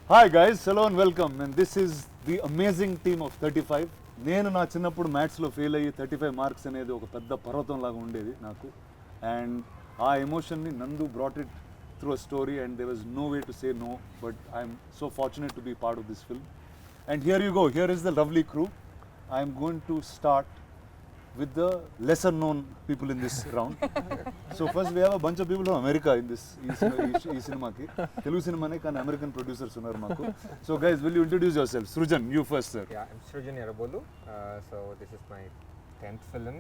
Hi guys, hello and welcome. And this is the amazing team of 35. నేను నా చిన్నప్పుడు మ్యాథ్స్లో ఫెయిల్ అయ్యి 35 మార్క్స్ అనేది ఒక పెద్ద పర్వతం లాగా ఉండేది నాకు. అండ్ ఆ ఎమోషన్ని Nandu brought it through a story and there was no way to say no, but I'm so fortunate to be part of this film. And here you go, here is the lovely crew. I'm going to start with the lesser known people in this round. So first we have a bunch of people from America in this cinema ki Telugu cinema ne kan American producers unnaru maaku. So guys, will you introduce yourself? Srujan, you first, sir. Yeah, I'm Srujan Yarabolu. So this is my 10th film.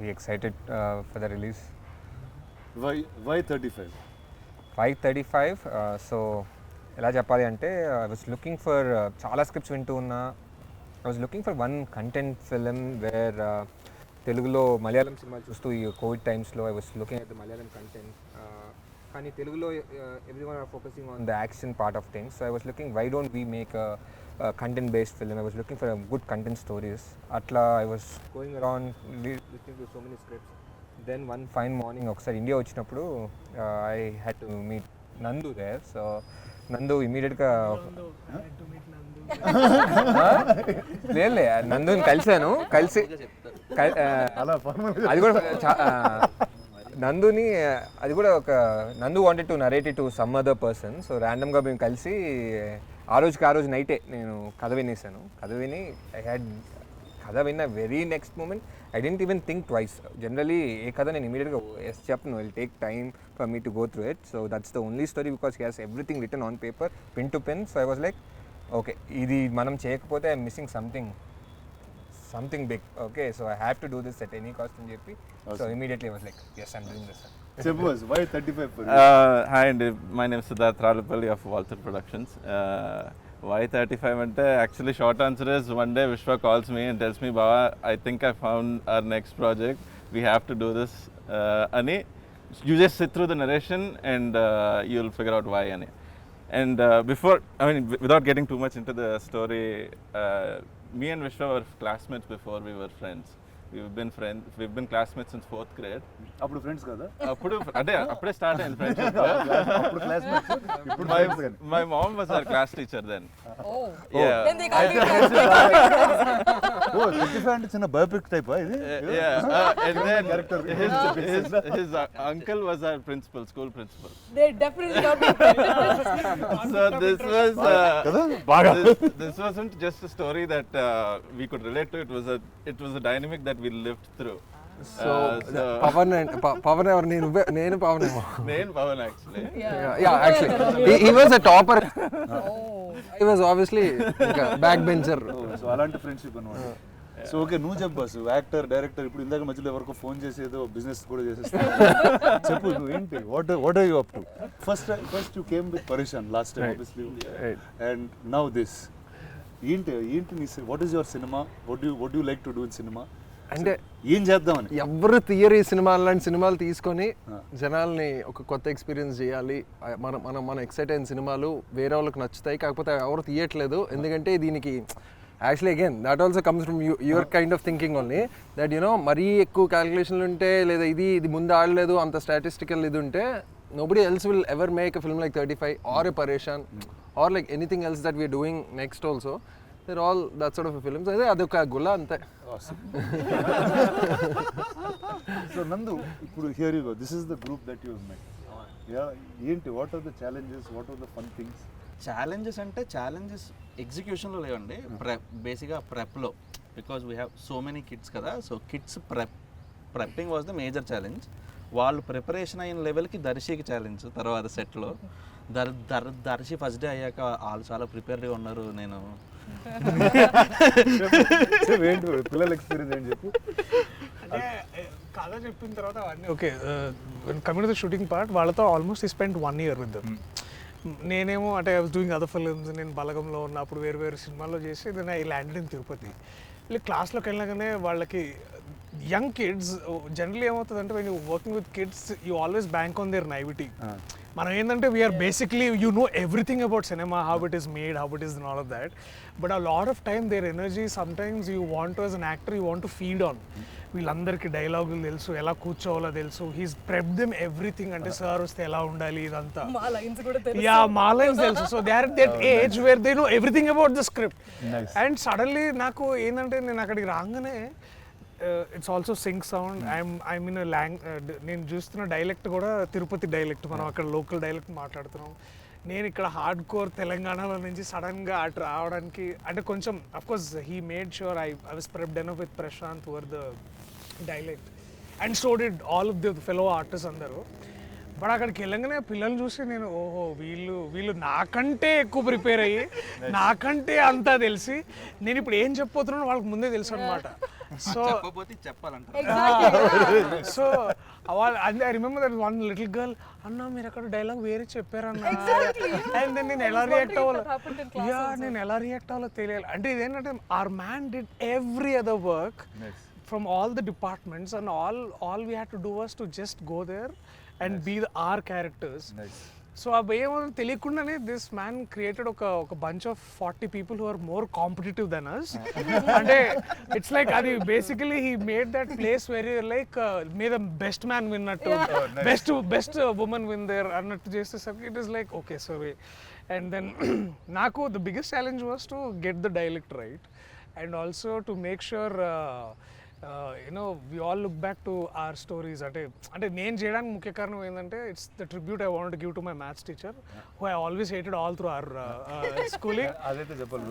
Very excited for the release. Why 35? Why 35? So ఎలా చెప్పాలి అంటే I was looking for చాలా scripts వింటూ ఉన్నా. I was looking for one content film where తెలుగులో మలయాళం సినిమాలు చూస్తూ ఈ కోవిడ్ టైమ్స్లో I was looking at the Malayalam content. కానీ తెలుగులో everyone are focusing on the action part of things. So I was looking, why don't we make a content based film? I was looking for a good content stories. Atla I was going around listening to so many scripts. Then one fine morning ఒకసారి India వచ్చినప్పుడు I had to meet Nandu there. So నందు ఇమీడియట్గా లేదులే నందుని కలిసి అది కూడా నందుని అది కూడా ఒక నందు wanted to narrate it to some other person. So ర్యాండమ్గా మేము కలిసి ఆ రోజు నైటే నేను కథ వినేసాను. కథ విని కథ విన్న very next moment I didn't even think twice. Generally, ఏ కథ నేను ఇమీడియట్గా ఎస్ చెప్పను. It will take time for me to go through it. So that's the only story because he has everything written on paper, pin to pin. So I was like, okay, ఇది మనం చేయకపోతే I'm missing something big. Okay, so I have to do this at any cost అని చెప్పి. So immediately I was like, yes, I'm doing this. Suppose, why 35 for you? Hi, and my name is Siddharth Ralapalli of Walter Productions. Why 35 ante actually short answer is one day Vishwa calls me and tells me, Baba, I think I found our next project, we have to do this ani. You just sit through the narration and you'll figure out why ani. And before, I mean, without getting too much into the story, me and Vishwa were classmates before we were friends. We've been classmates since 4th grade. అప్పుడు friends కదా? అప్పుడే start అయింది friendship. అప్పుడు classmates, ఇప్పుడు my mom was our class teacher then. Oh. Yeah. Then they got you. ఓ 35 అంటే చిన్న biopic type ఇది? Yeah. And then his uncle was our school principal. They definitely got you. So this was కదా బాగా this wasn't just a story that we could relate to. It was a dynamic that we lived through. So Pawan ఎవరు? నేను పవన్ ఏమో. నేను Pawan actually. Yeah, actually he was a topper. He was obviously back bencher. So అలాంటి friendship అన్నమాట. So okay, నువ్వు చెప్పు boss, actor director. ఇప్పుడు ఇందాక మధ్యలో ఎవరికో ఫోన్ చేసి ఏదో బిజినెస్ కూడా చేసేస్తా చెప్పు, నువ్వు ఏంటి, what are you up to? First you came with పరేషాన్ last time obviously, and now this. ఏంటి నీ what is your cinema? What you like to do in cinema? అంటే ఏం చేద్దామని ఎవరు తీయరు ఈ సినిమాలు. లాంటి సినిమాలు తీసుకొని జనాల్ని ఒక కొత్త ఎక్స్పీరియన్స్ చేయాలి. మనం ఎక్సైట్ అయిన సినిమాలు వేరే వాళ్ళకి నచ్చుతాయి, కాకపోతే ఎవరు తీయట్లేదు. ఎందుకంటే దీనికి actually again that also comes from your kind of thinking only that you know మరీ ఎక్కువ క్యాలిక్యులేషన్లు ఉంటే, లేదా ఇది ముందు ఆడలేదు అంత స్టాటిస్టికల్ ఇది ఉంటే, nobody else will ever make a film like 35 or a Pareshan or like anything else that we are doing next also. They're all that sort of a film. So adoka gulla ante. So Nandu, ఇప్పుడు here you go. This is the group that you have met. Yeah, ఏంటి, what are the challenges, what are the fun things? Challenges ఎగ్జిక్యూషన్లో లేవండి, బేసిక్గా ప్రెప్లో. Because we have so many kids కదా, so kids prepping was the major challenge. వాళ్ళు preparation అయిన లెవెల్కి దర్శికి challenge. తర్వాత సెట్లో దర్శి ఫస్ట్ డే అయ్యాక వాళ్ళు చాలా ప్రిపేర్డ్గా ఉన్నారు. నేను పిల్లల ఎక్స్పీరియన్స్ ఏంటి చెప్పు. కథ చెప్పిన తర్వాత అవన్నీ okay. Coming to the shooting part, వాళ్ళతో almost I spent 1 year with them. నేనేమో అంటే I was doing other films. నేను బలగంలో ఉన్నప్పుడు వేరు సినిమాల్లో చేసి then I landed in Tirupati. వీళ్ళు క్లాస్లోకి వెళ్ళగానే వాళ్ళకి యంగ్ కిడ్స్ జనరల్లీ ఏమవుతుందంటే when you working with kids you always bank on their naivety. మనం ఏంటంటే we are basically you know everything about cinema, how it is made, how it is and all of that. But a lot of time their energy sometimes you want to as an actor you want to feed on. వీళ్ళందరికీ డైలాగులు తెలుసు, ఎలా కూర్చోవాలో తెలుసు, he's prep them everything. అంటే sir వస్తే ఎలా ఉండాలి ఇదంతా, మా లైన్స్ కూడా తెలుసు. యా మా లైన్స్ తెలుసు. So they are that age where they know everything about the script. And suddenly నాకు ఏంటంటే నేను అక్కడికి రాగానే it's also sync sound. I'm in నేను చూస్తున్న డైలెక్ట్ కూడా తిరుపతి డైలెక్ట్, మనం అక్కడ లోకల్ డైలెక్ట్ మాట్లాడుతున్నాం. నేను ఇక్కడ హార్డ్ కోర్ తెలంగాణలో నుంచి సడన్గా అటు రావడానికి అంటే కొంచెం of course he made sure I was prepped enough with Prashant over the dialect and so did all of the fellow artist అందరూ. బట్ అక్కడికి వెళ్ళగానే పిల్లలు చూసి నేను ఓహో వీళ్ళు నాకంటే ఎక్కువ ప్రిపేర్ అయ్యి నాకంటే అంతా తెలిసి నేను ఇప్పుడు ఏం చెప్పబోతున్నానో వాళ్ళకి ముందే తెలుసు అనమాట. So so I remember that one little girl, అన్న మీరు అక్కడ డైలాగ్ వేరే చెప్పారన్న. అండ్ దెన్ నేను ఎలా రియాక్ట్ అవ్వాలో తెలియాలి. అంటే ఇదేంటంటే our man did every other work from all the departments, and all we had to do was to just go there and be our characters. So abeyemo teliyakundane this man created oka bunch of 40 people who are more competitive than us. Ante it's like adi basically he made that place where you like may the best man win nattu, best woman win there annattu chestesariki it is like okay so and then naku the biggest challenge was to get the dialect right and also to make sure we all look back to our stories. అంటే నేను చేయడానికి ముఖ్య కారణం ఏంటంటే it's the tribute I want to give to my maths teacher who I always hated all through our schooling. అదైతే చెప్పాలి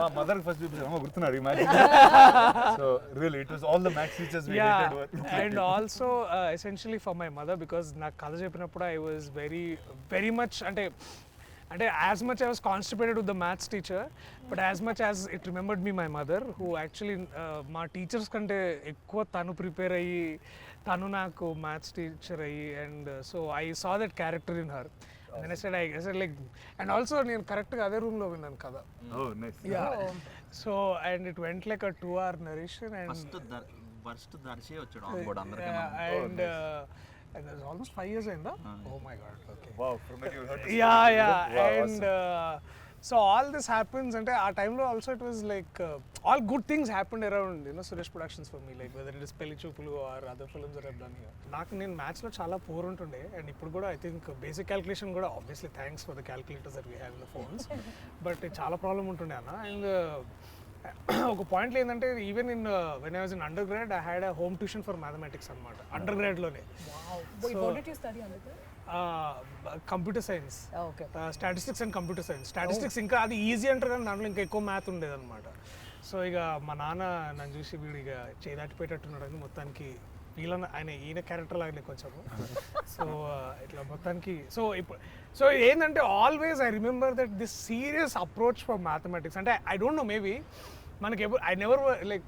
మా mother first గుర్తున్నారు ఈ maths. So really it was all the maths teachers we hated. And also essentially for my mother because నాకు కథ చెప్పినప్పుడు I was very much అంటే as much I was constipated with the maths teacher, but as much as it remembered me my mother, who actually మా teachers కంటే ఎక్కువ తను prepare అయ్యి తను నాకు మ్యాథ్స్ టీచర్ అయ్యి and so I saw that character in her. And then I said like and also నేను కరెక్ట్గా అదే రూమ్లో విన్నాను కదా. So and it went like a 2-hour narration and Darshi వచ్చాడు ఆన్ బోర్డ్ అందరికీ. And it was almost 5 years in that. Oh my god. Okay. Wow, from that you heard. Yeah. Wow, and so all this happens and our time lo also it was like all good things happened around Suresh Productions for me, like whether it is Pelli Choopulu or other films that I've done here. Naaku nen maths lo chaala poor untunde and ippudu kuda I think basic calculation kuda obviously thanks for the calculators that we have in the phones but chaala problem untunde anna. And ఒక పాయింట్లో ఏంటంటే even in when I was in undergrad I had a home tuition for mathematics అనమాట అండర్ గ్రాడ్లోనే. Computer science, statistics and computer science. Statistics ఇంకా అది easy అంటారు కానీ దాంట్లో ఇంకా ఎక్కువ మ్యాథ్ ఉండేదన్నమాట. సో ఇక మా నాన్న నన్ను చూసి వీడు ఇక చేదాటిపోయేటట్టున్నాడు అని మొత్తానికి ఈయన క్యారెక్టర్ లాగానే కొంచెము. సో ఇట్లా మొత్తానికి సో ఏంటంటే always I remember that this serious approach for mathematics. అంటే ఐ డోంట్ నో మేబీ మనకి I never like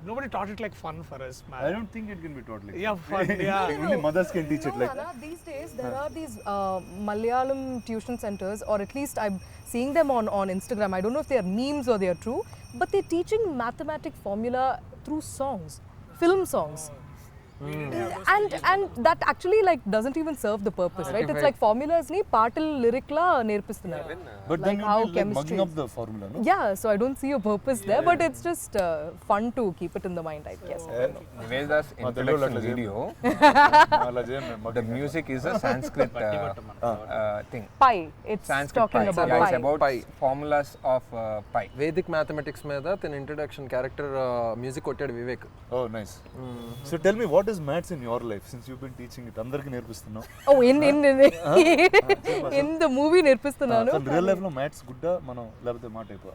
nobody taught it like fun for us. I don't think it can be taught like fun. Only mothers can teach it like that. These days there are these Malayalam tuition centers, or at least I'm seeing them on Instagram. I don't know if they are memes or they are true, but they're teaching mathematics formula through songs, film songs. And that actually like doesn't even serve the purpose, right? It's like formulas ni partal lyric la nerpistunnaru. But then how chemistry up the formula, no? Yeah, so I don't see a purpose there, but it's just fun to keep it in the mind, I guess. Niveda's introduction video, the music is a Sanskrit thing. Pi. It's Sanskrit talking pi. about Yeah, pi. it's about formulas of pi. Vedic mathematics మీద తన introduction character music కొట్టాడు Vivek. Oh, nice. So tell me, what is maths in your life since you've been teaching it? Andarki nerpistunnao. Oh, in the movie nerpistunnanu. So real life lo maths gudda manam labate maa type.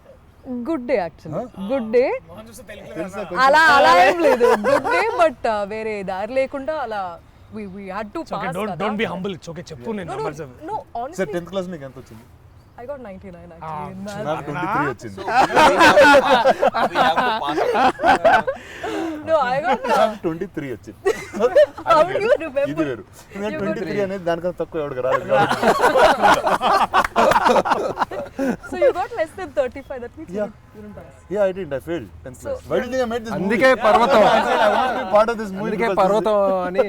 Good day actually. Good day. అలా ఏం లేదు. Good day, but వేరే దారి లేకుండా అలా we had to pass. Okay, don't be humble. It's okay. చెప్పు నేను numbers. No, honestly. Sir 10th class మీకు ఎంత వచ్చింది? I got 99 actually in math. నాకు 23 వచ్చింది. No, I got 23 వచ్చింది. How do you remember? ఇది వేరు. నేను 23 అనేది దానికన్నా తక్కువ ఎవరికి రాలేదు. So you got less than 35. That means you didn't pass. Yeah, I didn't. I failed 10th class. Why do you think I made this movie? అందుకే పర్వతం. I said I want to be part of this movie. అందుకే పర్వతం అని.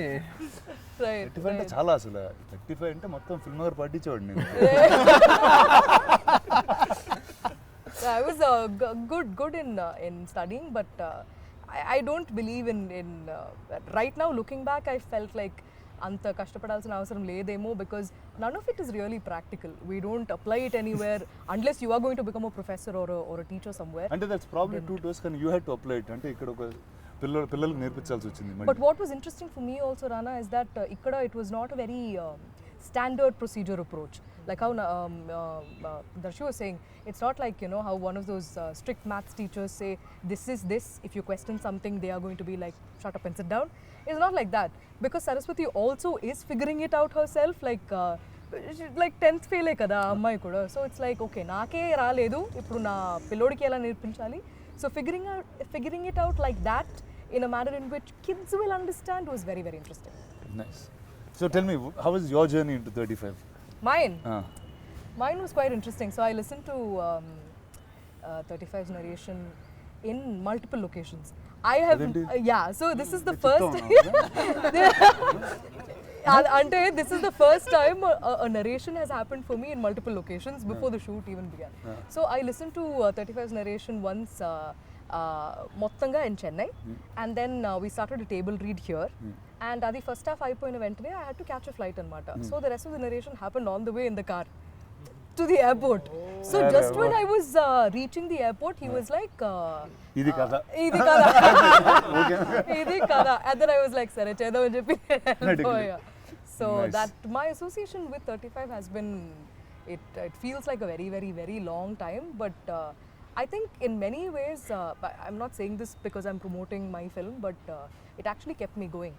So Right. 35 అంటే చాలా అసలు 35 అంటే మొత్తం ఫిల్మ్ నగర్ పట్టించేవాడు నేను. I was good in studying, but I don't believe in right now looking back I felt like anta kashtapadalsina avasaram ledemo because none of it is really practical. We don't apply it anywhere unless you are going to become a professor or a teacher somewhere. అంటే that's probably true to us కానీ you had to apply it. అంటే ఇక్కడ ఒక పిల్లలకు నేర్పించాల్సి వచ్చింది. But what was interesting for me also, Rana, is that ikkada it was not a very standard procedure approach. Like how Darshi was saying, it's not like, you know, how one of those strict maths teachers say, this is this, if you question something, they are going to be like, shut up and sit down. It's not like that. Because Saraswati also is figuring it out herself, like 10th fail kada ammai kuda. So it's like, okay, naake raaledu, ippudu na pillodiki ela nirpinchali. So figuring it out like that in a manner in which kids will understand was very, very interesting. Nice. So tell me, how was your journey into 35? Mine was quite interesting. So I listened to 35's narration in multiple locations. I have so this is the first ante this is the first time a narration has happened for me in multiple locations before the shoot even began. So I listened to 35's narration once mottanga in Chennai, and then we started a table read here, and adi first half ayipoyina ventane I had to catch a flight anamata. So the rest of the narration happened on the way in the car to the airport. So just when I was reaching the airport, he was like ఇది కదా idi kada, and then I was like sare chedam ani cheppi వెళ్ళిపోయా. So that my association with 35 has been, it feels like a very, very, very long time, but I think in many ways, I'm not saying this because I'm promoting my film, but it actually kept me going,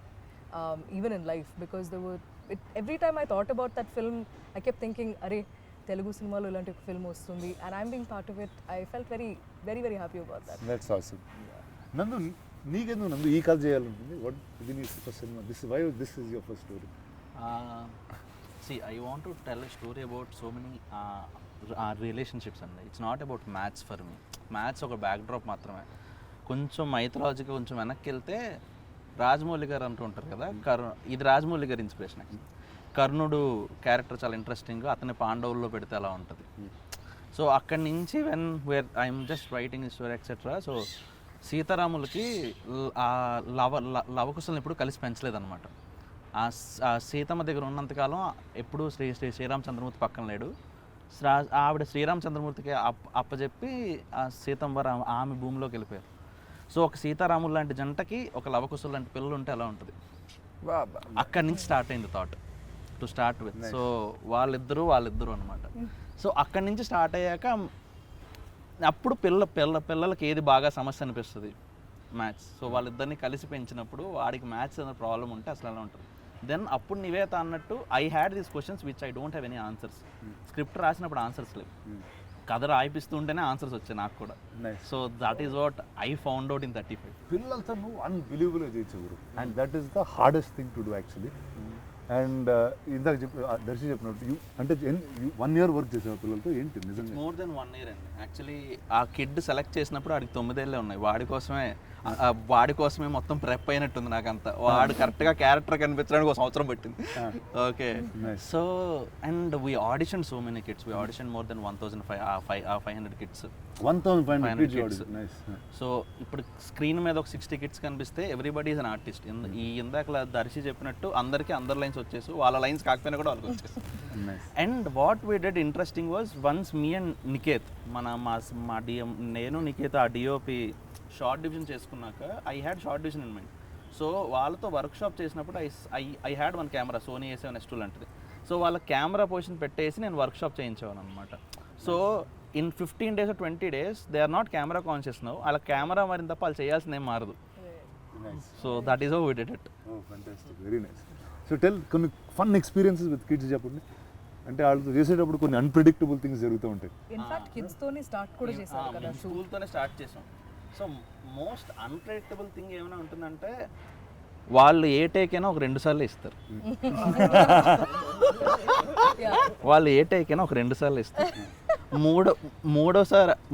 even in life, because every time I thought about that film, I kept thinking, "Arey, Telugu cinema lo ilanti film vastundi," and I'm being part of it. I felt very, very, very happy about that. That's awesome. Nandu, నీకెందుకు నందు ఈ కథ చేయాలనుకుంది? What ఇది నీ first cinema? This is your first story. See, I want to tell a story about so many relationships అండి. It's not about maths for me. Maths ఒక backdrop మాత్రమే. కొంచెం మైథలాజిగా కొంచెం వెనక్కి వెళ్తే రాజమౌళి గారు అంటూ ఉంటారు కదా, ఇది రాజమౌళి గారి ఇన్స్పిరేషన్. కర్ణుడు క్యారెక్టర్ చాలా ఇంట్రెస్టింగ్, అతని పాండవుల్లో పెడితే అలా ఉంటుంది. సో అక్కడి నుంచి where I'm just writing story etcetera. So సీతారాములకి ఆ లవకుశలను ఎప్పుడు కలిసి పెంచలేదన్నమాట. ఆ సీతమ్మ దగ్గర ఉన్నంతకాలం ఎప్పుడూ శ్రీరామచంద్రమూర్తి పక్కన లేడు. ఆవిడ శ్రీరామచంద్రమూర్తికి అప్పచెప్పి ఆ సీతమ్మ ఆమె భూమిలోకి వెళ్ళిపోయారు. సో ఒక సీతారాములు లాంటి జంటకి ఒక లవకుశులు లాంటి పిల్లలు ఉంటే ఎలా ఉంటుంది? అక్కడి నుంచి స్టార్ట్ అయింది thought to start with. So వాళ్ళిద్దరూ అనమాట. సో అక్కడి నుంచి స్టార్ట్ అయ్యాక అప్పుడు పిల్లలకి ఏది బాగా సమస్య అనిపిస్తుంది? మ్యాథ్స్. సో వాళ్ళిద్దరిని కలిసి పెంచినప్పుడు వాడికి మ్యాథ్స్ అనే ప్రాబ్లం ఉంటే అసలు ఎలా ఉంటుంది? దెన్ అప్పుడు నివేత అన్నట్టు I had these questions which I don't have any answers. Script రాసినప్పుడు ఆన్సర్స్ లేవు, కథ రాయిపిస్తుంటేనే ఆన్సర్స్ వచ్చాయి నాకు కూడా. So that is what I found out in 35. పిల్లలతో నువ్వు అన్బిలీవబుల్గా చేయొచ్చు, and that is the hardest thing to do actually. And ఇందాక దర్శి చెప్పినట్టు అంటే 1 year వర్క్ చేసావు పిల్లలతో, ఏంటి నిజంగా? మోర్ దెన్ 1 year అండి. యాక్చువల్లీ ఆ కిడ్ సెలెక్ట్ చేసినప్పుడు వాడికి 9 ఏళ్ళే ఉన్నాయి. వాడి కోసమే మొత్తం ప్రెప్ అయినట్టుంది నాకంతా. వాడు కరెక్ట్గా క్యారెక్టర్ కనిపించడానికి 1 సంవత్సరం పట్టింది. Okay. So and we audition so many kids. We audition more than 1,500 kids. 1,500 kids. So ఇప్పుడు స్క్రీన్ మీద ఒక 60 కిడ్స్ కనిపిస్తే ఎవ్రీబడి ఈజ్ అన్ ఆర్టిస్ట్. ఇందాక దర్శి చెప్పినట్టు అందరికీ అందరి లైన్స్ వచ్చేసి వాళ్ళ లైన్స్ కాకపోయినా కూడా వాళ్ళకి వచ్చేసి. And what we did interesting was once me and Niketh మా డిఎం నేను నికేత్ ఆ డిఓపి షార్ట్ డివిజన్ చేసుకున్నాక I had shot division in mind. So వాళ్ళతో వర్క్షాప్ చేసినప్పుడు I had 1 camera, Sony A7S2 లాంటిది. సో వాళ్ళ కెమెరా పొజిషన్ పెట్టేసి నేను వర్క్షాప్ చేయించేవాను అనమాట. So in 15 days or 20 days they are not camera conscious now. వాళ్ళ కెమెరా మారిన తప్ప వాళ్ళు చేయాల్సింది ఏం మారదు. So that is how we did it. Fantastic, very nice. So tell కొన్ని ఫన్ ఎక్స్పీరియన్సెస్ విత్ కిడ్స్ చెప్పండి. అంటే వాళ్ళతో చేసేటప్పుడు కొన్ని అన్ప్రెడిక్టబుల్ థింగ్స్ జరుగుతూ ఉంటాయి. ఇన్ఫాక్ట్ కిడ్స్ తోనే స్టార్ట్ కూడా చేశారు కదా, స్కూల్తోనే స్టార్ట్ చేసాం. సో మోస్ట్ అన్ప్రెడిక్టబుల్ థింగ్ ఏమైనా ఉంటుందంటే వాళ్ళు ఏ టేక్ అయినా ఒక 2 సార్లు ఇస్తారు. వాళ్ళు ఏ టేక్ అయినా ఒక 2 సార్లు ఇస్తారు.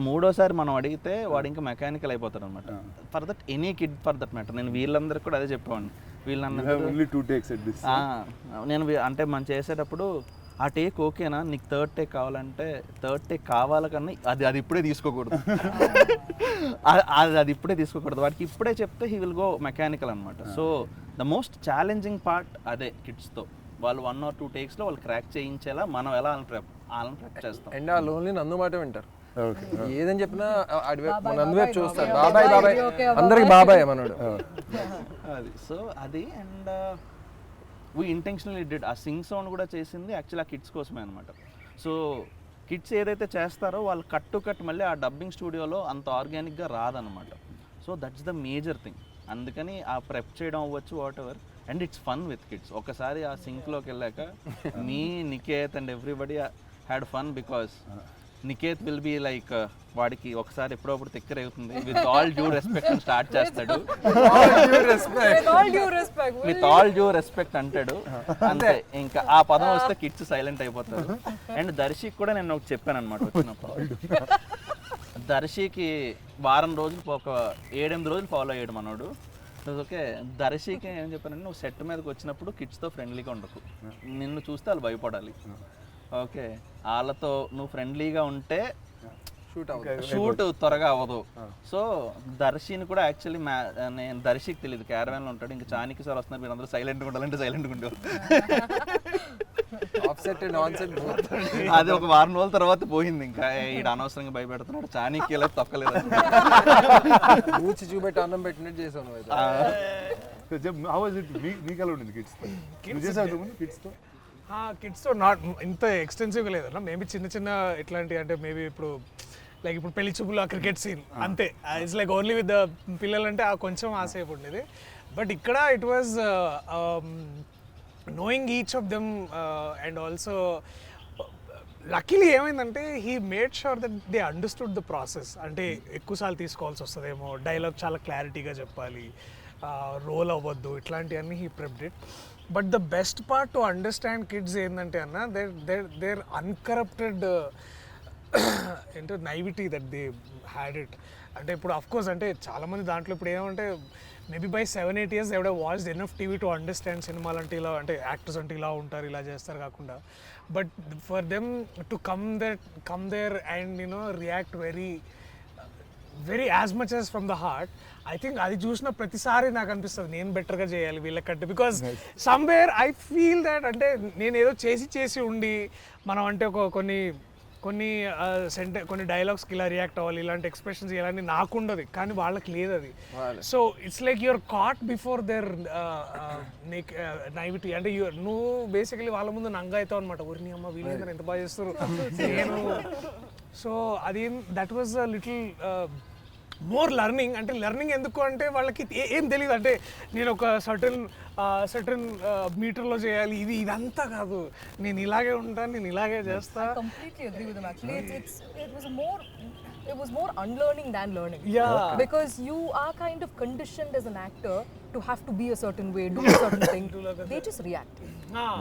మూడోసారి మనం అడిగితే వాడు ఇంకా మెకానికల్ అయిపోతాడు అనమాట. For that any kid for that matter. నేను వీళ్ళందరికీ కూడా అదే చెప్పేవాడిని. వీళ్ళన్న ఓన్లీ 2 takes at this. నేను అంటే మనం చేసేటప్పుడు ఆ టేక్ ఓకేనా, నీకు థర్డ్ టేక్ కావాలంటే థర్డ్ టేక్ కావాలకన్నా అది ఇప్పుడే తీసుకోకూడదు. అది ఇప్పుడే తీసుకోకూడదు, వాడికి ఇప్పుడే చెప్తే హీ విల్ గో మెకానికల్ అనమాట. So the most challenging part అదే కిడ్స్తో. వాళ్ళు 1 or 2 takesలో వాళ్ళు క్రాక్ చేయించేలా మనం ఎలా వాళ్ళని ప్రెప్ చేస్తాం. అండ్ ఆ లోన్లీ నందు మాట వింటారు. Okay. ఏదని చెప్పినా నందువైపు చూస్తారు. బాబాయ్ బాబాయ్ అందరికి బాబాయ్ మనోడు. అది సో అది. అండ్ వీ ఇంటెన్షనల్లీ డిడ్ ఆ సింగ్ సౌండ్ కూడా చేసింది యాక్చువల్లీ ఆ కిడ్స్ కోసమే అనమాట. సో కిడ్స్ ఏదైతే చేస్తారో వాళ్ళు కట్ మళ్ళీ ఆ డబ్బింగ్ స్టూడియోలో అంత ఆర్గానిక్గా రాదనమాట. So that's the major thing. అందుకని ఆ ప్రెప్ చేయడం అవ్వచ్చు whatever, and it's fun with kids. ఒకసారి ఆ సింక్లోకి వెళ్ళాక మీ Niket and everybody had fun because Niket will be like వాడికి ఒకసారి ఎప్పుడప్పుడు తిక్కరేగుతుంది. With all due respect start చేస్తాడు. విత్ ఆల్ డ్యూ రెస్పెక్ట్ అంటాడు అంతే. ఇంకా ఆ పదం వస్తే కిడ్స్ సైలెంట్ అయిపోతారు. అండ్ దర్శికి కూడా నేను ఒకటి చెప్పాను అనమాట వచ్చినప్పుడు. దర్శికి వారం రోజులు ఒక 7-8 రోజులు ఫాలో అయ్యాడు మనోడు. ఓకే, దర్శికి ఏం చెప్పానంటే నువ్వు సెట్ మీదకి వచ్చినప్పుడు కిడ్స్తో ఫ్రెండ్లీగా ఉండకు, నిన్ను చూస్తే వాళ్ళు భయపడాలి. ఓకే, వాళ్ళతో నువ్వు ఫ్రెండ్లీగా ఉంటే షూట్ త్వరగా అవ్వదు. సో దర్శిని కూడా యాక్చువల్లీ నేను దర్శికి తెలియదు, క్యారవాన్లో ఉంటాడు. ఇంకా చానికి సార్ వస్తున్నారు, మీరు అందరూ సైలెంట్గా ఉండాలంటే సైలెంట్గా ఉండేవారు. అది ఒక వారం రోజుల తర్వాత పోయింది. ఇంకా ఈడ అనవసరంగా భయపెడుతున్నాడు, చానికి ఇలా తొక్కలేదు. చూపెట్టి అన్నం పెట్టినట్టు చేసాను. How was it? మీకు ఎలా ఉండింది కిడ్స్తో? కిడ్స్తో నాట్ ఇంత ఎక్స్టెన్సివ్గా లేదన్నా. మేబీ చిన్న ఎట్లాంటి అంటే మేబీ ఇప్పుడు లైక్ ఇప్పుడు పెళ్లి చూపులు ఆ క్రికెట్ సీన్ అంతే. It's like only with the పిల్లలంటే ఆ కొంచెం ఆసేపు ఉండేది. బట్ ఇక్కడ it was knowing each of them and also luckily ఏమైందంటే he made sure that they understood the process. అంటే ఎక్కువసార్లు తీసుకోవాల్సి వస్తుందేమో, డైలాగ్ చాలా క్లారిటీగా చెప్పాలి, రోల్ అవ్వద్దు, ఇట్లాంటివన్నీ he prepped it. But the best part to understand kids ఏంటంటే అన్న దేర్ అన్కరప్టెడ్ ఏంటో నైవిటీ దట్ దే హ్యాడ్ ఇట్. అంటే ఇప్పుడు అఫ్కోర్స్ అంటే చాలామంది దాంట్లో ఇప్పుడు ఏమంటే మేబీ బై 7-8 years ఎవడో watched enough TV to understand సినిమాలు అంటే ఇలా, అంటే యాక్టర్స్ అంటే ఇలా ఉంటారు, ఇలా చేస్తారు కాకుండా. But for them to come there and react very as much as from the heart. I think అది చూసిన ప్రతిసారి నాకు అనిపిస్తుంది నేను బెటర్గా చేయాలి వీళ్ళకంటే. Because somewhere I feel that అంటే నేను ఏదో చేసి ఉండి మనం అంటే కొన్ని డైలాగ్స్కి ఇలా రియాక్ట్ అవ్వాలి, ఇలాంటి ఎక్స్ప్రెషన్స్ ఇలాంటి నాకు ఉండదు, కానీ వాళ్ళకి లేదు అది. So it's like your caught before their naivety. అంటే నువ్వు బేసికలీ వాళ్ళ ముందు నంగా అవుతావు అనమాట. ఊరిని అమ్మ వీళ్ళందరూ ఎంత బాగా చేస్తారు నేను. సో అది that was a little more learning. అంటే లెర్నింగ్ ఎందుకు అంటే వాళ్ళకి ఏం తెలియదు. అంటే నేను ఒక సర్టన్ మీటర్లో చేయాలి, ఇదంతా కాదు, నేను ఇలాగే ఉంటాను, నేను ఇలాగే చేస్తా. Completely agree with them actually. It was more unlearning than learning. Yeah. Because you are kind of conditioned as an actor to have to be a certain way, do a certain thing. They just react.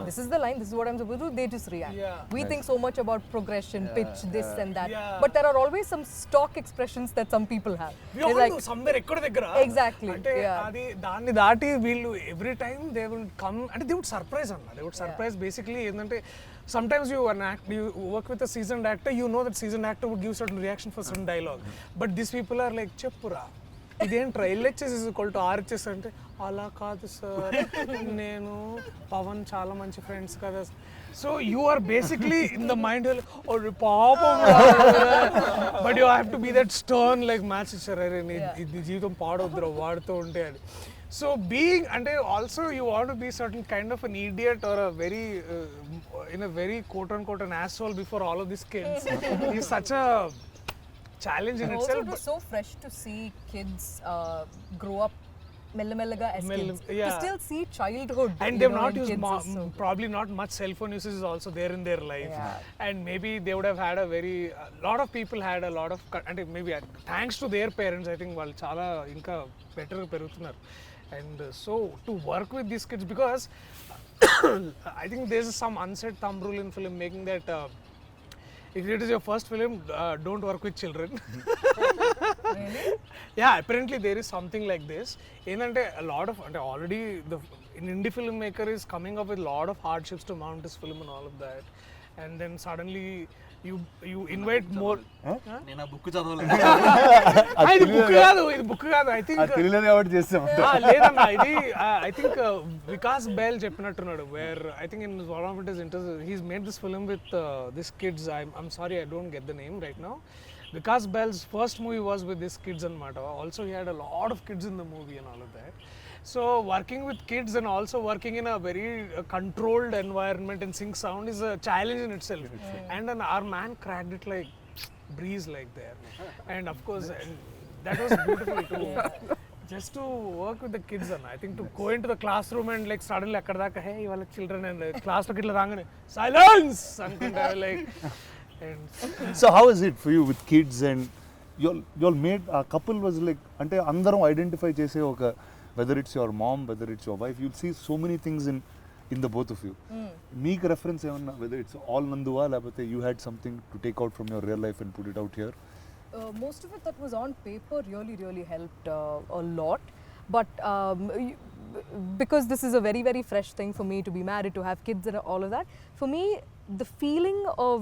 This is the line, this is what I'm supposed to do, they just react. We think so much about progression, pitch, this and that. But there are always some stock expressions that some people have. We all know somewhere ekkada దగ్గర. Exactly. అంటే అది దాన్ని దాటి వీళ్ళు every time they will come అంటే they would surprise అన్న. They would surprise basically ఏంటంటే sometimes you work with a seasoned actor, you know that seasoned actor would give certain reaction for certain dialogue. But these people are like, చెప్పురా ఇదేంట్రా LHS is equal to RHS అంటే అలా కాదు sir, నేను పవన్ చాలా మంచి friends కదా. So you are basically in the mind పాపం, but you have to be that stern like match ఇచ్చారు, అరే నీ జీవితం పాడొద్దురా వాడుతూ ఉంటే అని. So being and also you want to be certain kind of an idiot or a very in a very quote unquote an asshole before all of these kids is such a challenge in itself. It was so fresh to see kids grow up mellaga as kids, to still see childhood, and they've not used probably not much cell phone usage is also there in their life. And maybe they would have had a lot of people had a lot of and maybe thanks to their parents I think వాళ్ళు చాలా ఇంకా better పెరుగుతున్నారు. And so to work with these kids, because I think there's some unsaid thumb rule in film making that if it is your first film, don't work with children. Yeah, apparently there is something like this. ఏంటంటే a lot of అంటే already the indie filmmaker is coming up with a lot of hardships to mount this film and all of that, and then suddenly you invite more. నేను ఆ book చదవలేదు. ఇది book కాదు I think తెలియదు కాబట్టి చేస్తాం. లేదన్నా ఇది I think వికాస్ బెల్ చెప్పినట్టున్నాడు, where I think in one of his interviews he's made this film with these kids. I'm sorry I don't get the name right now. Vikas Bell's first movie was with these kids and Mata. Also he had a lot of kids in the movie and all of that. So working with kids and also working in a very controlled environment and sync sound is a challenge in itself. And then our man cracked it like breeze like there. And of course that was beautiful too. Just to work with the kids and I think to go into the classroom and like suddenly akkada daka hey ivala children and class lo kitla rangane silence ankunta like. And So how is it for you with kids and you'll made a couple was like ante andaram identify chese oka whether it's your mom whether it's your wife you'll see so many things in the both of you. Meek reference evanna whether it's all nanduva labate you had something to take out from your real life and put it out here. Most of it that was on paper really helped a lot, but because this is a very fresh thing for me to be married, to have kids and all of that, for me the feeling of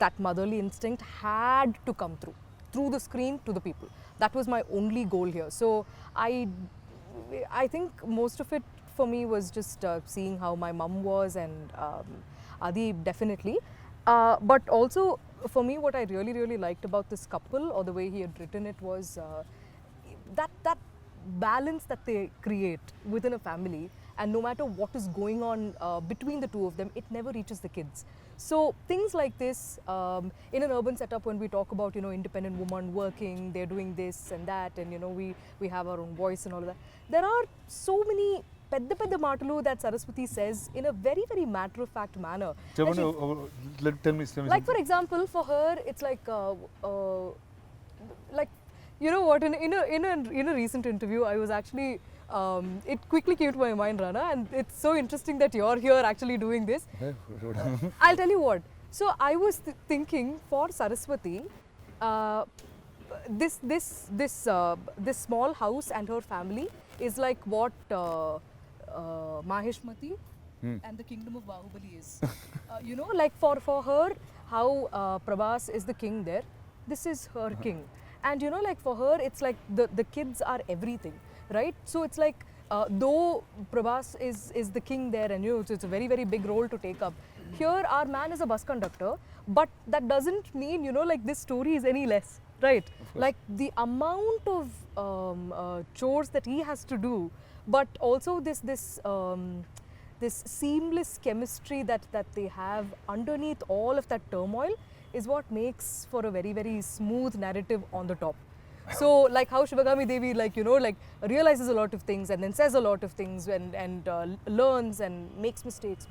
that motherly instinct had to come through the screen to the people. That was my only goal here. So I think most of it for me was just seeing how my mum was and Adi definitely, but also for me what I really liked about this couple or the way he had written it was that balance that they create within a family, and no matter what is going on between the two of them, it never reaches the kids. So things like this in an urban setup, when we talk about independent woman working, they're doing this and that, and we have our own voice and all of that, there are so many pedda maatalu that Saraswati says in a very matter of fact manner. Tell me like for example, for her it's like you know what, in a recent interview I was actually it quickly came to my mind, Rana, and it's so interesting that you're here actually doing this. I'll tell you what. So I was thinking for Saraswati, this small house and her family is like what Maheshmati and the kingdom of Bahubali is. Like for her, how Prabhas is the king there, this is her king. And like for her it's like the kids are everything, right? So it's like though Prabhas is the king there, and it's a very big role to take up. Here our man is a bus conductor, but that doesn't mean like this story is any less, right? Like the amount of chores that he has to do, but also this seamless chemistry that they have underneath all of that turmoil is what makes for a very smooth narrative on the top. So like how Shivagami Devi like realizes a lot of things and then says a lot of things and learns and makes mistakes,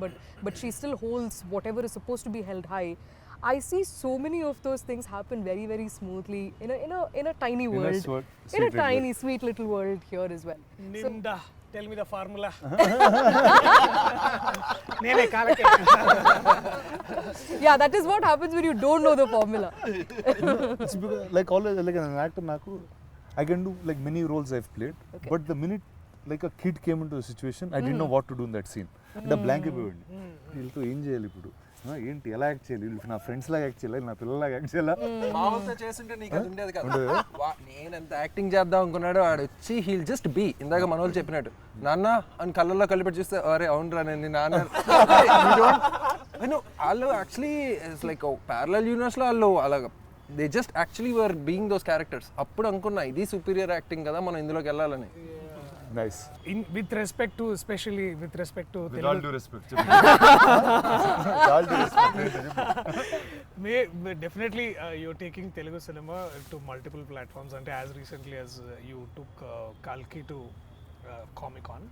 but she still holds whatever is supposed to be held high. I see so many of those things happen very smoothly in a tiny world, in a tiny sweet little world here as well. Ninda, tell me the formula. Nene kalake. Yeah, that is what happens when you don't know the formula. It's because, like always, like an actor, I can do like many roles I've played, but the minute like a kid came into the situation, I didn't know what to do in that scene. The blank అయిపోయింది. వీళ్ళతో ఏం చేయాలి ఇప్పుడు, ఏంటి ఎలా act చేయాలి, వీళ్ళు నా ఫ్రెండ్స్ లాగా యాక్ట్ చేయాలి, నా పిల్లలాగా యాక్ట్ చేయాలా, మామూలుగా చేస్తుంటే నీకు అది ఉండేది కదా. నేను ఎంత యాక్టింగ్ చేద్దాం అనుకున్నాడు, ఆడు వచ్చి హీల్ జస్ట్ బీ, ఇందాక మన వాళ్ళు చెప్పినట్టు నాన్న అని కళ్ళల్లో కలిపెట్టి చూస్తే అరే అవునరా నేను నాన్న. వాళ్ళు యాక్చువల్లీ ఇట్స్ లైక్ ప్యారలల్ యూనివర్స్లో వాళ్ళు అలాగా they just actually were being those characters. అప్పుడు అనుకున్నా ఇది సుపీరియర్ యాక్టింగ్ కదా, మనం ఇందులోకి వెళ్ళాలని. Nice. With respect to, especially with respect to with all due respect. Definitely you're taking Telugu cinema to multiple platforms, and as recently as you took Kalki to Comic-Con.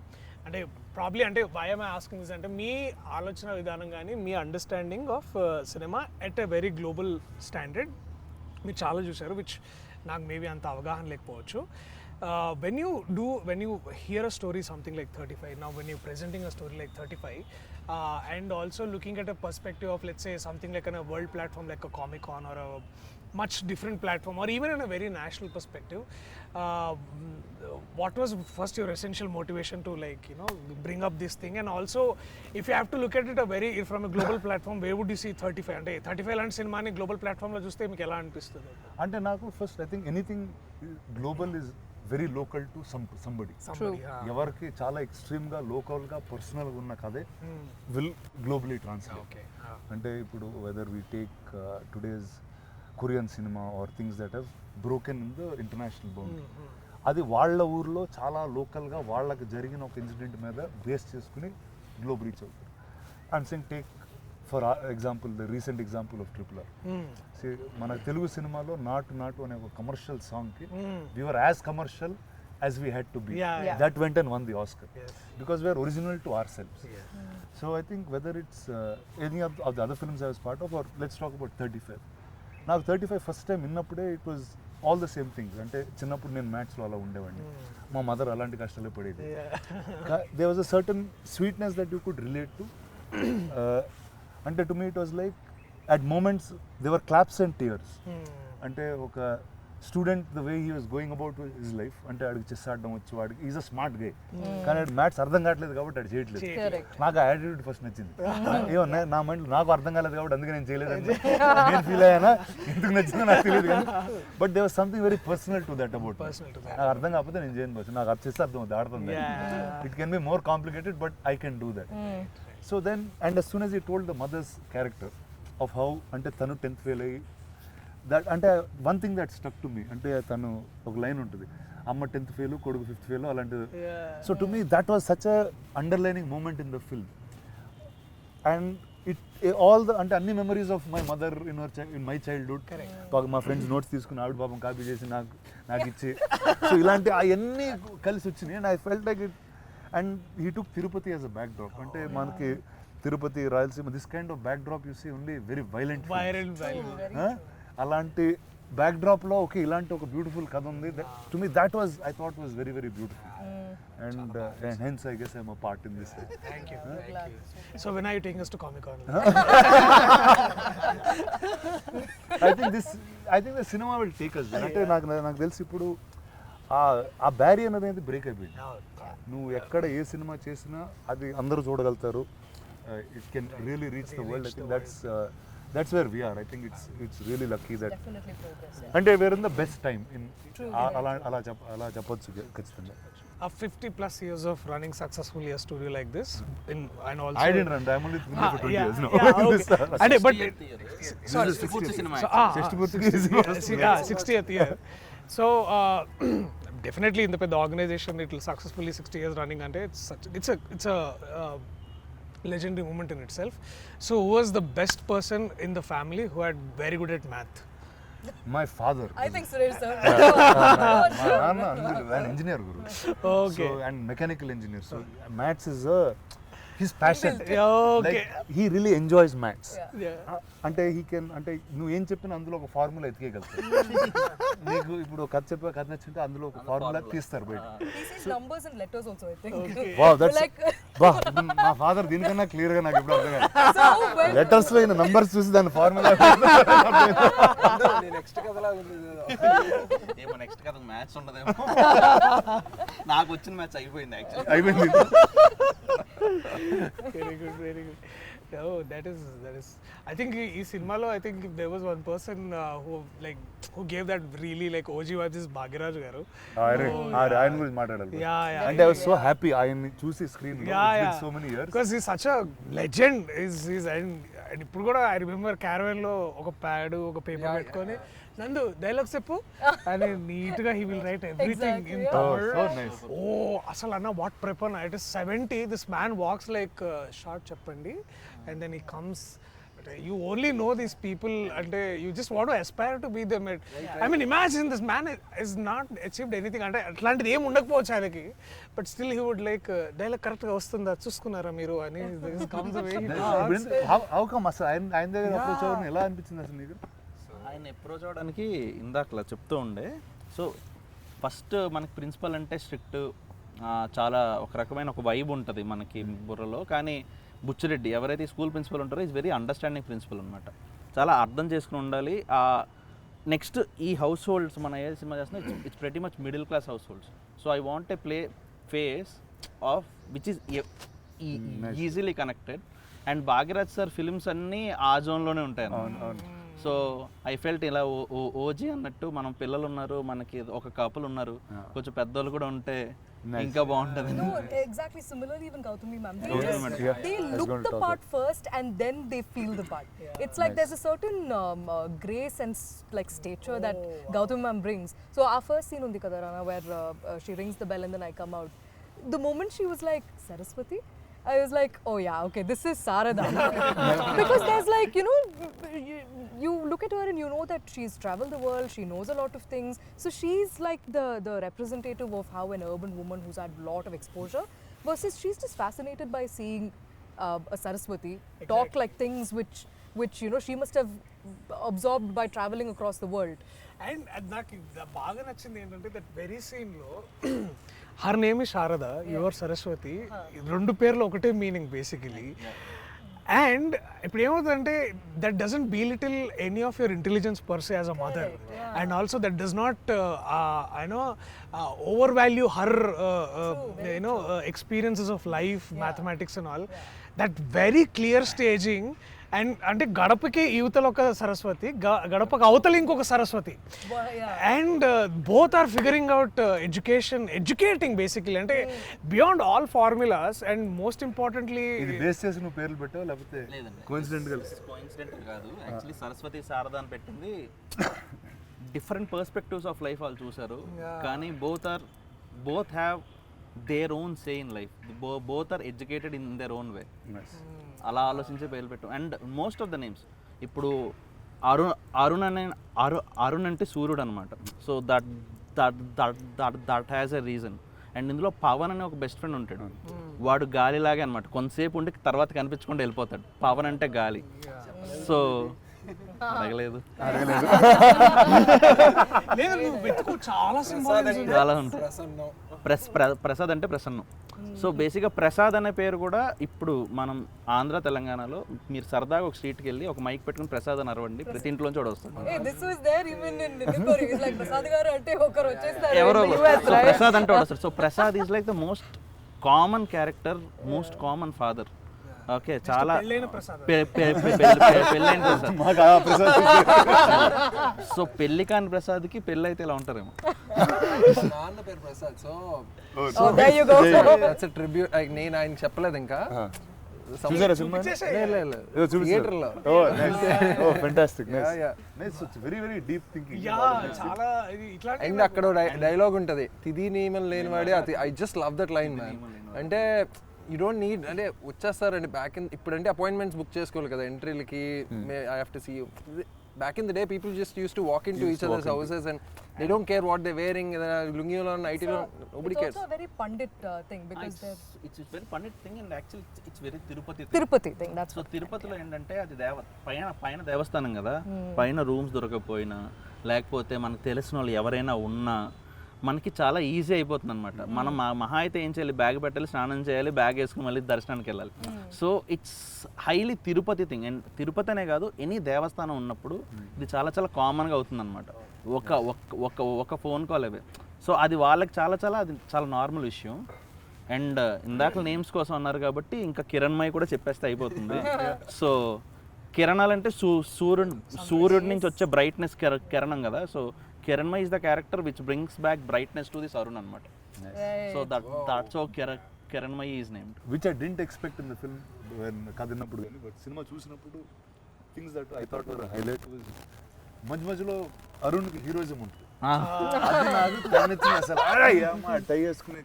అంటే probably అంటే why am I asking this అంటే మీ ఆలోచన విధానం కానీ మీ understanding of cinema at a very global standard మీరు చాలా చూసారు, విచ్ నాకు మేబీ అంత అవగాహన లేకపోవచ్చు. when you hear a story something like 35, now when you're presenting a story like 35, and also looking at a perspective of, let's say, something like on a world platform like a Comic-Con or a much different platform, or even in a very national perspective, what was first your essential motivation to, like, you know, bring up this thing? And also, if you have to look at it from a global platform, where would you see 35? అంటే 35 లాంటి సినిమాని global ప్లాట్ఫామ్లో చూస్తే మీకు ఎలా అనిపిస్తుంది? అంటే నాకు first I think anything global is very local to somebody. ఎవరికి చాలా ఎక్స్ట్రీమ్గా లోకల్గా పర్సనల్గా ఉన్న కథే విల్ గ్లోబలీ ట్రాన్స్లేట్. అంటే ఇప్పుడు whether we take today's Korean cinema or things that have broken in the international boundary, అది వాళ్ళ ఊర్లో చాలా లోకల్గా వాళ్ళకి జరిగిన ఒక ఇన్సిడెంట్ మీద బేస్ చేసుకుని గ్లోబల్ రీచ్ అవుతారు. And saying take for example the recent example of RRR. మన తెలుగు సినిమాలో నాటు నాటు అనే ఒక కమర్షియల్ సాంగ్కి we were as commercial as we had to be. That went and won the Oscar because we are original to ourselves. So I think whether it's any of the other films I was part of, or let's talk about 35. నాకు 35 first time విన్నప్పుడే it was all the same things. అంటే చిన్నప్పుడు నేను మ్యాథ్స్లో అలా ఉండేవాడిని, మా mother అలాంటి కష్టాలే పడేది. They was a certain sweetness that you could relate to. అంటే to me it was like at moments they were claps and tears. అంటే ఒక student the way he was going about his life, అంటే ఆడికి chess ఆడడం వచ్చు, వాడికి is a smart గే, కానీ ఆడు మ్యాథ్స్ అర్థం కావట్లేదు కాబట్టి ఆడు చేయట్లేదు. నాకు ఆ యాటిట్యూడ్ ఫస్ట్ నచ్చింది. ఏమో నా మైండ్ నాకు అర్థం కాలేదు కాబట్టి అందుకే నేను చేయలేదని నేను ఫీల్ అయ్యానా, ఎందుకు నచ్చిందో నాకు తెలియదు కానీ, but they was something very personal to that about. నాకు అర్థం కాకపోతే నేను చేయను వచ్చు, నాకు అది చేస్తే అర్థం అవుతుంది, ఆడుతుంది. It can be more complicated but I can do that. So then and as soon as he told the mother's character of how అంటే తను 10th ఫెయిల్ అయ్యి దట్, అంటే one thing that stuck to me, అంటే తను ఒక line ఉంటుంది, అమ్మ 10th fail కొడుకు 5th ఫెయిల్ అలాంటిది. So to me that was such a underlining moment in the film. And it all the అంటే అన్ని memories of my mother in my childhood, మా ఫ్రెండ్స్ నోట్స్ తీసుకుని ఆవిడ పాపం కాపీ చేసి నాకు ఇచ్చి, సో ఇలాంటి అవన్నీ కలిసి వచ్చినాయి. And I felt like it. And he took Tirupati as a backdrop. అంటే మనకి Tirupati, Rayalaseema, this kind of backdrop you see only very violent. అలాంటి బ్యాక్ డ్రాప్లో ఓకే ఇలాంటి ఒక బ్యూటిఫుల్ కథ ఉంది. To me that was I thought was very very beautiful. And hence I guess I'm a part in this. Thank you. So when are you taking us to Comic-Con? I think the cinema will take us there. అంటే నాకు తెలిసి ఇప్పుడు ఆ barrier అనేది break అయిపోయింది. నువ్వు ఎక్కడ ఏ cinema చేసినా అది అందరూ చూడగలుగుతారు. It can really reach the world. I think that's where we are. I think it's really lucky that Definitely progress. అంటే we're in the best time in అలా చెప్పొచ్చు ఖచ్చితంగా. 50 plus years of running successfully a studio like this, and also I didn't run. I'm only for 20 years now. And but 60th year. So definitely in the organization it will successfully 60 years running, and it's a legendary moment in itself. So who was the best person in the family who had very good at math? My father. I think Suresh sir. My nana an engineer guru. Okay. So and mechanical engineer. So maths is his passion. Okay. Like he really enjoys maths. Yeah. అంటే he can అంటే నువ్వు ఏం చెప్పినా అందులో ఒక formula ఎతికేయగలుగుతావు. నీకు ఇప్పుడు కథ నచ్చింటే అందులో ఒక ఫార్ములా తీస్తారు బయట. He sees numbers and letters also, I think. Wow, that's Like మా ఫాదర్ దీనికన్నా క్లియర్ గా నాకు ఎప్పుడు అర్థం కాదు. so well. లెటర్స్ లో అయిన నంబర్స్ చూసి దాని ఫార్ములా నెక్స్ట్ కథలా ఉంది. ఏమో నెక్స్ట్ కథ మ్యాథ్స్ ఉండదేమో. నాకు వచ్చిన మ్యాథ్స్ అయిపోయింది యాక్చువల్లీ. అయిపోయింది. Very good. Oh, that is. I think ఈ సినిమాలో I think there was one person who gave that really like OG vibes is Bhagyaraju గారు. ఆయన గురించి మాట్లాడాలి. Yeah. అంటే I was so happy ఆయన్ని చూసి స్క్రీన్ లో. It's been so many years. Because he's such a legend. And ఇప్పుడు కూడా I remember caravan లో ఒక ప్యాడ్ ఒక పేపర్ పెట్టుకొని నందు డైలాగ్ చెప్పు అని నీట్ గా he will write everything in Tamil. So nice. అసలు అన్న what proper it is 70. This man walks like short చెప్పండి and then he comes. You only know these people and you just want to aspire to be them. I mean, imagine this man is not achieved anything అంటే అట్లాంటిది ఏం ఉండకపోవచ్చు ఆయనకి, but still he would like dialogue correct గా వస్తుందా చూసుకున్నారా మీరు అని comes away. How come అసలు ఆయన దగ్గర అప్రోచ్ అవ్వడం ఎలా అనిపించింది అసలు నీకు? ఆయన అప్రోచ్ అవ్వడానికి ఇందాకలా చెప్తూ ఉండే. సో ఫస్ట్ మనకి ప్రిన్సిపల్ అంటే స్ట్రిక్ట్, చాలా ఒక రకమైన ఒక వైబ్ ఉంటుంది మనకి బుర్రలో. కానీ బుచ్చిరెడ్డి ఎవరైతే స్కూల్ ప్రిన్సిపల్ ఉంటారో ఈజ్ వెరీ అండర్స్టాండింగ్ ప్రిన్సిపల్ అనమాట. చాలా అర్థం చేసుకుని ఉండాలి. నెక్స్ట్ ఈ హౌస్ హోల్డ్స్ మన ఏ సినిమా చేస్తున్నా it's pretty much middle class house holds. So I want a play face of which is easily connected. And Bhagyaraj sir films అన్నీ ఆ జోన్లోనే ఉంటాయి. సో ఐ ఫెల్ట్ ఇలా ఓజీ అన్నట్టు మనం పిల్లలు ఉన్నారు, మనకి ఒక కపుల్ ఉన్నారు, కొంచెం పెద్దోళ్ళు కూడా ఉంటే ఇంకా బాగుంటుంది. No, exactly. Similarly, even Gautami ma'am, they look the part first and then they feel the part. It's like there's a certain grace and like stature that Gautami ma'am brings. So our first scene undi kada Rana, where she rings the bell and then I come out. The moment she was like Saraswati, I was like, oh yeah, okay, this is Sarada. Because there's like, you know, you look at her and you know that she's traveled the world, she knows a lot of things. So she's like the representative of how an urban woman who's had a lot of exposure, versus she's just fascinated by seeing a Saraswati talk like things which you know she must have absorbed by traveling across the world. అండ్ అది నాకు బాగా నచ్చింది ఏంటంటే that very సీన్లో her name is Sharada, your Saraswati, రెండు పేర్లు ఒకటే మీనింగ్ బేసికలీ. అండ్ ఇప్పుడు ఏమవుతుందంటే that doesn't belittle any of your intelligence per se as a mother, and also that does not you know overvalue her you know experiences of life, mathematics and all. That very clear staging. And అంటే గడపకి యువతలు ఒక సరస్వతి, గడపకి అవతల ఇంకొక Saraswati. And both are figuring out educating basically, అంటే beyond all formulas. And most importantly ఇది base చేసి నువ్వు పేర్లు పెట్టావు లేకపోతే కోఇన్సిడెంట్ కాదు. యాక్చువల్లీ సరస్వతి శారద అని పెట్టింది డిఫరెంట్ పర్స్పెక్టివ్స్ ఆఫ్ లైఫ్ వాళ్ళు చూసారు. కానీ both have their own say in life, both are educated in their own way. అలా ఆలోచించే పేర్లు పెట్టు. And most of the names ఇప్పుడు అరుణ్ అంటే సూర్యుడు అనమాట. So that has a reason. And ఇందులో పవన్ అనే ఒక బెస్ట్ ఫ్రెండ్ ఉంటాడు, వాడు గాలిలాగే అనమాట. కొంతసేపు ఉండి తర్వాత కనిపించకుండా వెళ్ళిపోతాడు. పవన్ అంటే గాలి. సో అడగలేదు చాలా ఉంటాయి. ప్రసాద్ అంటే ప్రసన్నం. సో బేసిక్గా ప్రసాద్ అనే పేరు కూడా ఇప్పుడు మనం ఆంధ్ర తెలంగాణలో మీరు సరదాగా ఒక స్ట్రీట్కి వెళ్ళి ఒక మైక్ పెట్టుకుని ప్రసాద్ అని అరవండి, ప్రతి ఇంట్లోంచి కూడా వస్తాడు. ఎవరో ప్రసాద్ అంటే వస్తారు. So Prasad is like the most common character, most common father. Okay, చాలా పెళ్ళైన ప్రసాద్. సో పెళ్లి కాని ప్రసాద్కి పెళ్ళి అయితే ఇలా ఉంటారేమో. నాన్న పేరు Prasad. So Oh, there you go. That's a tribute. నేను ఆయన చెప్పలేదు ఇంకా. చూసారా సినిమా థియేటర్లో. Very very deep thinking. And అక్కడ డైలాగ్ ఉంటుంది, తిది నియమం లేనివాడే అతి. I just love that line man. అంటే యూ డోంట్ నీడ్, అంటే వచ్చేస్తారండి బ్యాక్ ఇన్. ఇప్పుడంటే అపాయింట్మెంట్స్ బుక్ చేసుకోవాలి కదా ఎంట్రీలకి. I have to see you. Back in the day, people just used to walk into each other's houses and they don't care what they're wearing. Lungi on, nighty on, nobody cares. It's also a very Pandit thing because it's very Pandit thing, and actually it's very Tirupati thing. That's so తిరుపతిలో ఏంటంటే అది పైన దేవస్థానం కదా, పైన rooms దొరకకపోయినా లేకపోతే మనకు తెలిసిన వాళ్ళు ఎవరైనా ఉన్నా మనకి చాలా ఈజీ అయిపోతుంది అనమాట. మనం మహా అయితే ఏం చేయాలి, బ్యాగ్ పెట్టాలి, స్నానం చేయాలి, బ్యాగ్ వేసుకుని మళ్ళీ దర్శనానికి వెళ్ళాలి. So it's highly Tirupati thing. And Tirupati అనే కాదు, ఎనీ దేవస్థానం ఉన్నప్పుడు ఇది చాలా చాలా కామన్గా అవుతుంది అనమాట. ఒక ఫోన్ కాల్ అవే. సో అది వాళ్ళకి అది చాలా నార్మల్ విషయం. అండ్ ఇందాక నేమ్స్ కోసం అన్నారు కాబట్టి ఇంకా కిరణ్మయి కూడా చెప్పేస్తే అయిపోతుంది. సో కిరణాలంటే సూర్యుడి నుంచి వచ్చే బ్రైట్నెస్ కిరణం కదా. So Kiranmay is the character which brings back brightness to this Arun anamata. So that's how Kiranmay is named. Which I didn't expect in the film when kadinappudu gaani, but cinema chusinappudu things that I thought were a highlight was మధ్యలో అరుణ్ కి heroism ఉంటుంది. అది నాకు కనిపించింది అసలు. టై వేసుకుని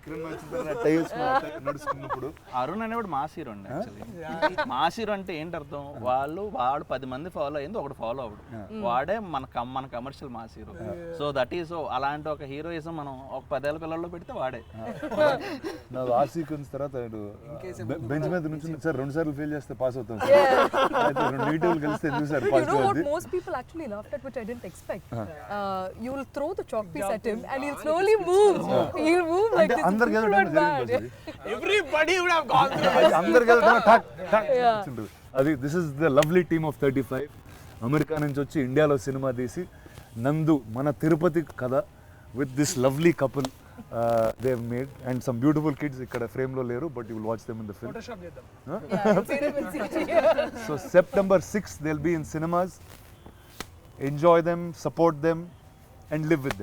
టై వేసుకుని నడుచుకున్నప్పుడు అరుణ్ అనేవాడు మాస్ హీరో అండి. యాక్చువల్లీ మాస్ హీరో అంటే ఏంటి అర్థం, వాడు 10 మంది ఫాలో అయింది, ఒకడు ఫాలో అవడు, వాడే మన commercial mass hero. So that is అలాంటి ఒక హీరోయిజం మనం ఒక 10 ఏళ్ళ పిల్లల్లో పెడితే వాడే. నాకు ఆ సీక్వెన్స్ తర్వాత బెంచ్ మీద నుంచి సార్ 2 సార్లు ఫెయిల్ చేస్తే పాస్ అవుతాం, 2 నెగిటివ్లు కలిస్తే ఎందుకు సార్ పాస్ అవుతుంది. Most people actually laughed at, which I didn't expect. You will throw throw the chalk piece at him and he'll slowly move. He'll move like this. అందరికి People వెళ్ళడం went జరిగింది mad. Everybody would have gone through. అందరికి వెళ్ళడం ఠక్ ఠక్ వచ్చింటుంది. అది this is the lovely team of 35. America నుంచి వచ్చి ఇండియాలో సినిమా తీసి నందు మన తిరుపతి కథ with this lovely couple they have made and some beautiful kids ఇక్కడ ఫ్రేమ్ లో లేరు but you will watch them in the film. Photoshop చేద్దాం. Yeah, you'll see them in CG. So September 6th they'll be in cinemas. Enjoy them, support them and live with them.